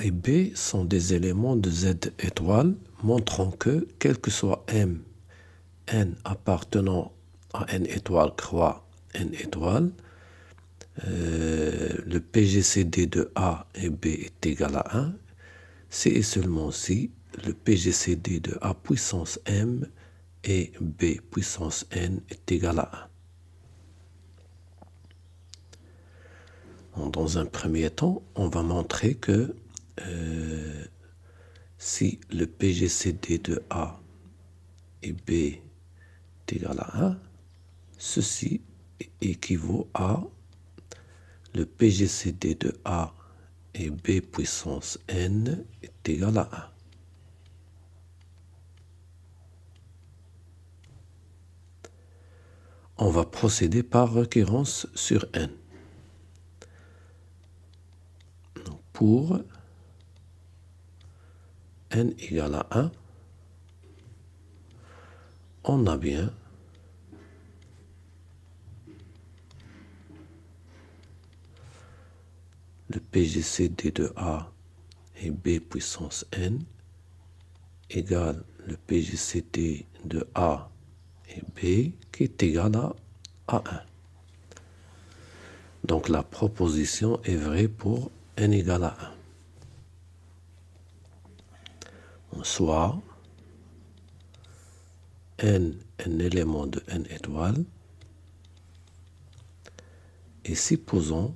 et B sont des éléments de Z étoile, montrant que, quel que soit M, N appartenant à N étoile croix N étoile, le PGCD de A et B est égal à 1, si et seulement si le PGCD de A puissance M et B puissance N est égal à 1. Dans un premier temps, on va montrer que si le PGCD de A et B est égal à 1, ceci équivaut à le PGCD de A et B puissance N est égal à 1. On va procéder par requérence sur N. Pour N égale à 1, on a bien le PGCD de A et B puissance N égale le PGCD de A et B qui est égal à 1. Donc la proposition est vraie pour N égale à 1. Soit N un élément de N étoile et supposons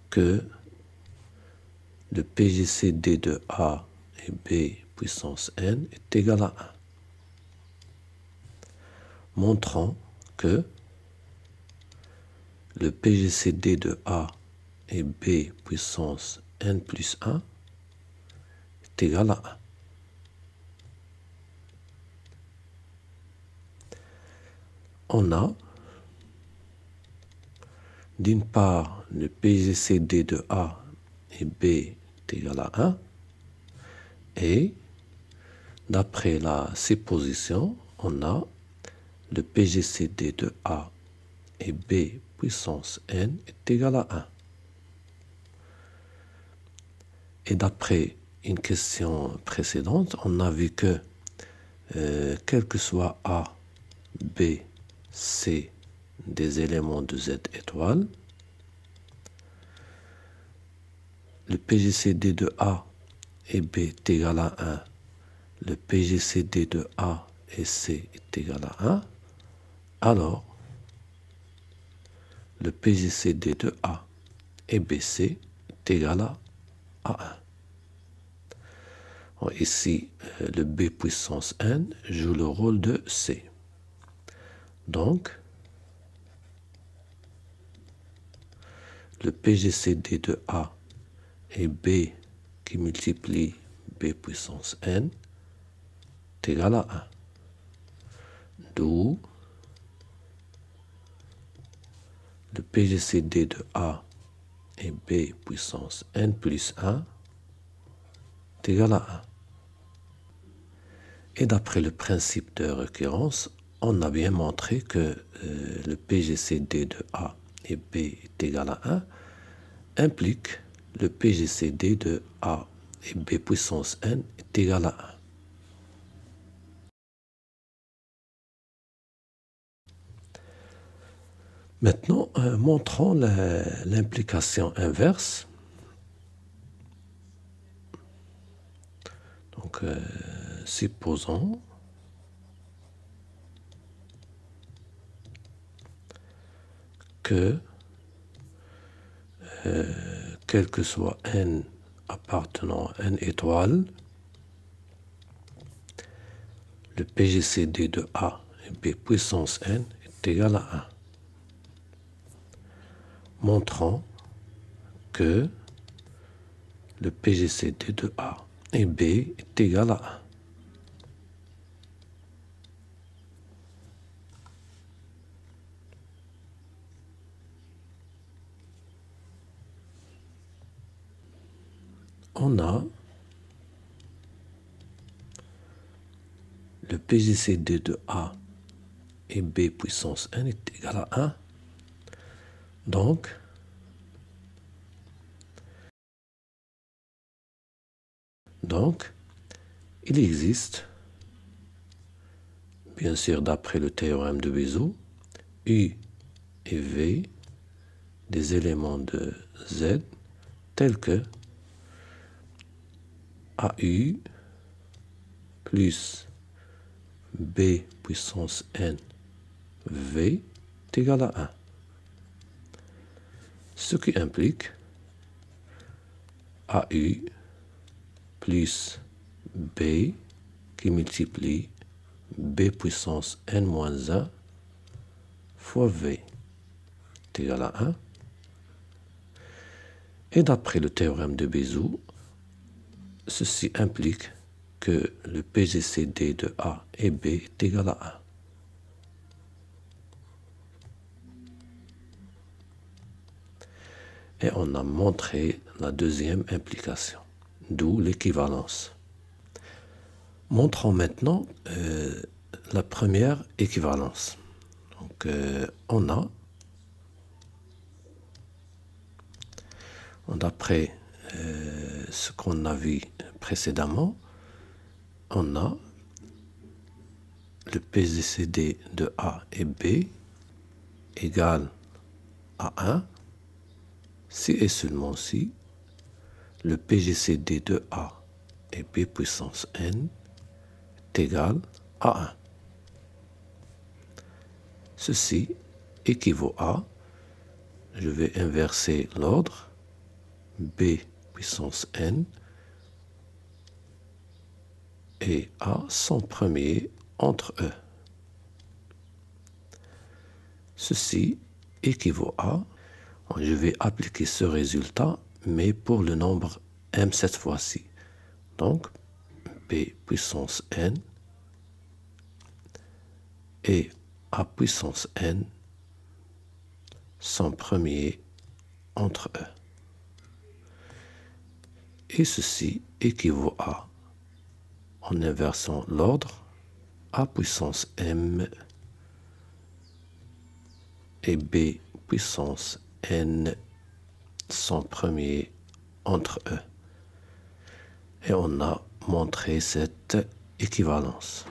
que le PGCD de A et B puissance N est égal à 1, montrant que le PGCD de A et B puissance N plus 1 est égal à 1. On a d'une part le PGCD de A et B est égal à 1 et d'après la supposition, on a le PGCD de A et B puissance N est égal à 1. Et d'après une question précédente, on a vu que quel que soit A, B, C des éléments de Z étoile, le PGCD de A et B est égal à 1, le PGCD de A et C est égal à 1, alors le PGCD de A et BC est égal à 1. Bon, ici, le B puissance N joue le rôle de C. Donc, le PGCD de A et B qui multiplie B puissance N est égal à 1. D'où le PGCD de A et B puissance N plus 1 est égal à 1. Et d'après le principe de récurrence, on a bien montré que le PGCD de A et B est égal à 1 implique le PGCD de A et B puissance N est égal à 1. Maintenant, montrons l'implication inverse. Donc, supposons que quel que soit N appartenant à N étoile, le PGCD de A et B puissance N est égal à 1. Montrant que le PGCD de A et B est égal à 1. On a le PGCD de A et B puissance N est égal à 1 Donc, il existe, bien sûr d'après le théorème de Bézout, U et V des éléments de Z tels que AU plus B puissance N V est égal à 1. Ce qui implique AU plus B qui multiplie B puissance N moins 1 fois V est égal à 1. Et d'après le théorème de Bézout, ceci implique que le PGCD de A et B est égal à 1. Et on a montré la deuxième implication, d'où l'équivalence. Montrons maintenant la première équivalence. Donc, d'après ce qu'on a vu précédemment, on a le PGCD de A et B égale à 1, si et seulement si le PGCD de A et B puissance N est égal à 1. Ceci équivaut à, je vais inverser l'ordre, B puissance N et A sont premiers entre eux. Ceci équivaut à, je vais appliquer ce résultat, mais pour le nombre M cette fois-ci. Donc, B puissance N et A puissance N sont premiers entre eux. Et ceci équivaut à, en inversant l'ordre, A puissance M et B puissance N sont premiers entre eux. Et on a montré cette équivalence.